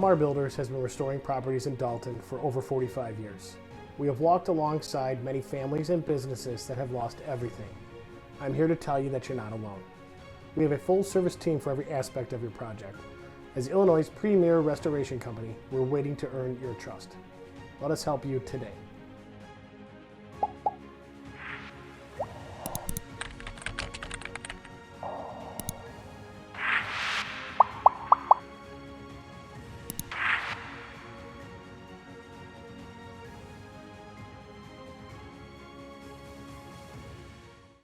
LMR Builders has been restoring properties in Dolton for over 45 years. We have walked alongside many families and businesses that have lost everything. I'm here to tell you that you're not alone. We have a full-service team for every aspect of your project. As Illinois' premier restoration company, we're waiting to earn your trust. Let us help you today.